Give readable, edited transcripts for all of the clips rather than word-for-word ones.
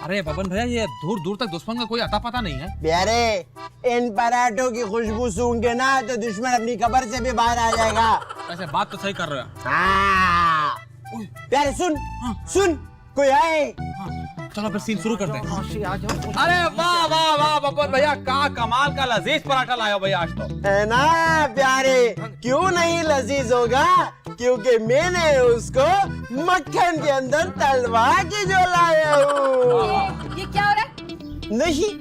अरे बबन भैया ये दूर दूर तक दुश्मन का कोई अता पता नहीं है। प्यारे, इन पराठों की खुशबू सूंघ के ना तो दुश्मन अपनी कब्र से भी बाहर आ जाएगा। वैसे बात तो सही कर रहे हो। हाँ। प्यारे सुन, सुन कोई आए। चलो फिर सीन शुरू करते हैं। आ जाओ। अरे वाह वाह वाह बबन भैया, का कमाल का लजीज पराठा लाया भैया आज तो। है ना प्यारे, क्यों नहीं लजीज होगा, क्योंकि मैंने उसको मक्खन के अंदर तलवा के जो लाया हूँ। ये क्या हो रहा है? नहीं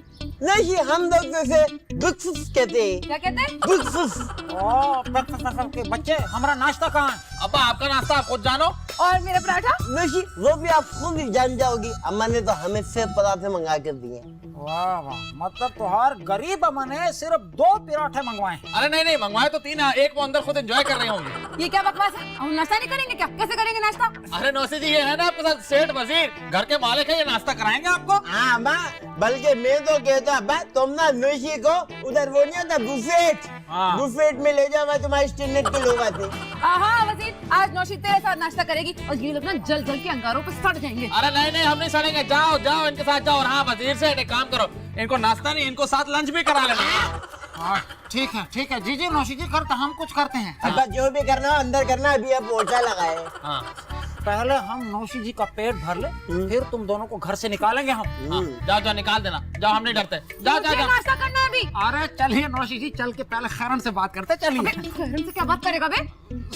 नहीं, हम लोग तो इसे गुफ्फ कहते हैं। क्या कहते हैं? गुफ्फ। ओ के बच्चे, हमारा नाश्ता कहाँ है? अब्बा आपका नाश्ता आप खुद जानो। और मेरा पराठा? नहीं, वो भी आप खुद ही जान जाओगी। अम्मा ने तो हमें से पराठे मंगा कर दिए। वाह वाह, मतलब तुहार गरीब अम्मा ने सिर्फ 2 पराठे मंगवाए हैं। अरे नहीं नहीं, मंगवाए तो 3 है, एक वो अंदर खुद एंजॉय कर रहे होंगे। ये क्या बकवास है? हम नाश्ता नहीं करेंगे क्या? कैसे करेंगे नाश्ता? अरे नौसी जी, ये है ना आपके साथ सेठ वजीर, घर के मालिक है, ये नाश्ता कराएंगे आपको। हाँ अम्मा, बल्कि मैं तो कहता अब्बा, तुम ना नोशी को उधर वो नहीं होता बुफेट, हाँ। बुफेट में ले जाओ, तुम्हारे स्टैंडर्ड के लोग आते। हाँ वजीर, आज नौशी तेरे साथ नाश्ता करेगी और ये लोग ना जल जल के अंगारों पे सड़ जाएंगे। अरे नहीं नहीं, हम नहीं सड़ेंगे, जाओ जाओ इनके साथ जाओ। और हाँ वजीर से एक काम करो, इनको नाश्ता नहीं, इनको साथ लंच भी करा लेना। हाँ, ठीक है जी जी नौशी जी, करते हम कुछ करते हैं। अब्बा जो भी करना हो अंदर करना, अभी अब पोछा लगाए। हाँ पहले हम नौशी जी का पेट भर ले, फिर तुम दोनों को घर से निकालेंगे हम। हाँ, जाओ जाओ निकाल देना, जाओ हम नहीं डरते, जाओ जाओ मुझे जाओ। नाश्ता करना है अभी। अरे चलिए नौशी जी, चल के पहले खैरन से बात करते, चलिए। खैरन से क्या बात करेगा बे?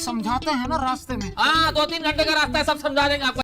समझाते हैं ना रास्ते में। हाँ 2-3 घंटे का रास्ता है, सब समझा देंगे आपको।